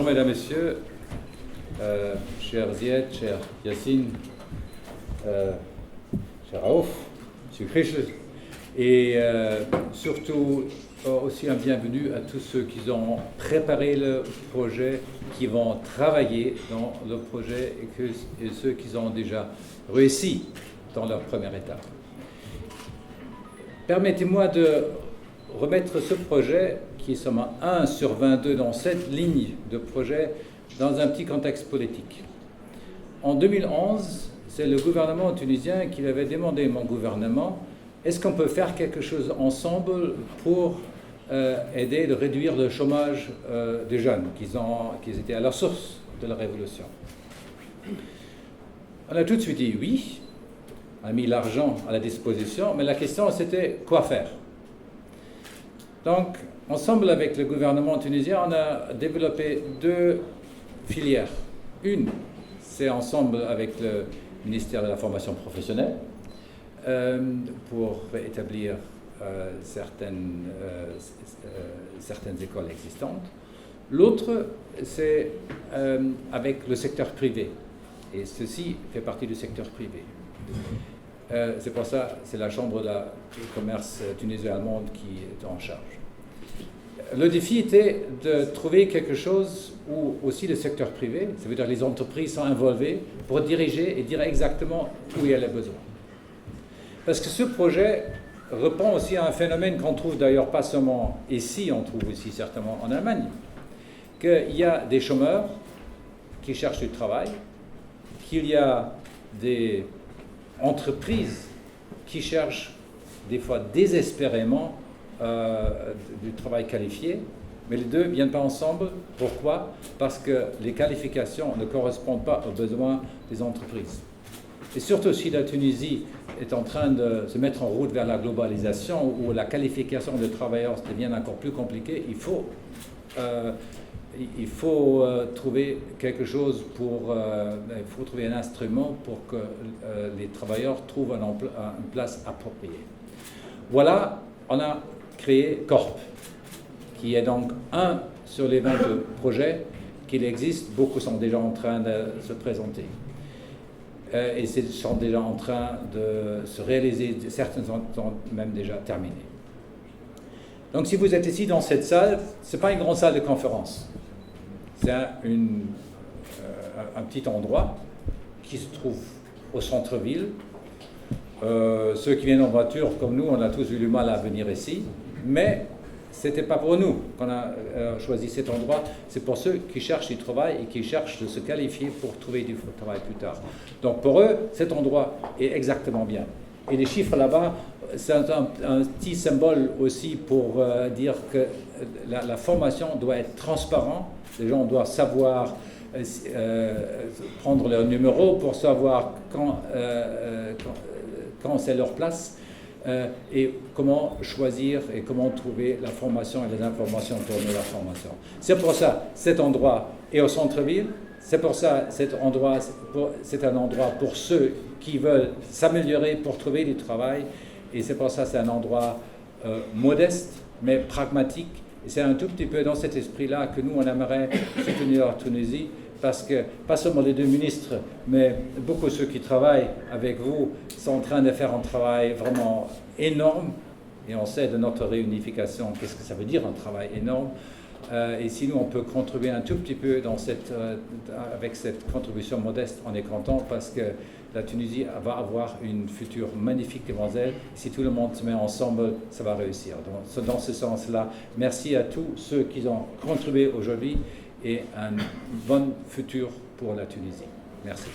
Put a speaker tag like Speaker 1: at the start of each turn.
Speaker 1: Bonjour mesdames, messieurs, cher Zied, cher Yassine, cher Raouf, monsieur Krichel, et surtout aussi un bienvenue à tous ceux qui ont préparé le projet, qui vont travailler dans le projet et ceux qui ont déjà réussi dans leur première étape. Permettez-moi de remettre ce projet, qui est seulement 1 sur 22 dans cette ligne de projet, dans un petit contexte politique. En 2011, c'est le gouvernement tunisien qui avait demandé à mon gouvernement, est-ce qu'on peut faire quelque chose ensemble pour aider à réduire le chômage des jeunes qui étaient à la source de la révolution. On a tout de suite dit oui, on a mis l'argent à la disposition, mais la question c'était quoi faire. Donc, ensemble avec le gouvernement tunisien, on a développé 2 filières. Une, c'est ensemble avec le ministère de la formation professionnelle pour établir certaines écoles existantes. L'autre, c'est avec le secteur privé. Et ceci fait partie du secteur privé. C'est pour ça, c'est la Chambre du commerce tunisien-allemande qui est en charge. Le défi était de trouver quelque chose où aussi le secteur privé, ça veut dire les entreprises sont involvées pour diriger et dire exactement où il y a les besoins. Parce que ce projet répond aussi à un phénomène qu'on trouve d'ailleurs pas seulement ici, on trouve aussi certainement en Allemagne, qu'il y a des chômeurs qui cherchent du travail, qu'il y a des entreprises qui cherchent des fois désespérément du travail qualifié, mais les deux ne viennent pas ensemble. Pourquoi? Parce que les qualifications ne correspondent pas aux besoins des entreprises. Et surtout si la Tunisie est en train de se mettre en route vers la globalisation, où la qualification des travailleurs devient encore plus compliquée, il faut trouver quelque chose il faut trouver un instrument pour que les travailleurs trouvent une place appropriée. Voilà, on a créé Corp, qui est donc un sur les 22 projets qu'il existe. Beaucoup sont déjà en train de se présenter. Et sont déjà en train de se réaliser, certains sont même déjà terminés. Donc si vous êtes ici dans cette salle, ce n'est pas une grande salle de conférence. C'est un petit endroit qui se trouve au centre-ville. Ceux qui viennent en voiture, comme nous, on a tous eu du mal à venir ici, mais ce n'était pas pour nous qu'on a choisi cet endroit, c'est pour ceux qui cherchent du travail et qui cherchent de se qualifier pour trouver du travail plus tard. Donc pour eux, cet endroit est exactement bien. Et les chiffres là-bas, c'est un petit symbole aussi pour dire que la formation doit être transparente. Les gens doivent savoir prendre leur numéro pour savoir quand c'est leur place. Et comment choisir et comment trouver la formation et les informations autour de la formation. C'est pour ça cet endroit est au centre-ville. C'est pour ça c'est un endroit pour ceux qui veulent s'améliorer pour trouver du travail. Et c'est pour ça c'est un endroit modeste mais pragmatique. Et c'est un tout petit peu dans cet esprit-là que nous on aimerait soutenir la Tunisie. Parce que, pas seulement les 2 ministres, mais beaucoup de ceux qui travaillent avec vous sont en train de faire un travail vraiment énorme. Et on sait de notre réunification, qu'est-ce que ça veut dire un travail énorme. Et si nous, on peut contribuer un tout petit peu avec cette contribution modeste, on est content parce que la Tunisie va avoir une future magnifique devant elle. Si tout le monde se met ensemble, ça va réussir. Donc, dans ce sens-là, merci à tous ceux qui ont contribué aujourd'hui. Et un bon futur pour la Tunisie. Merci.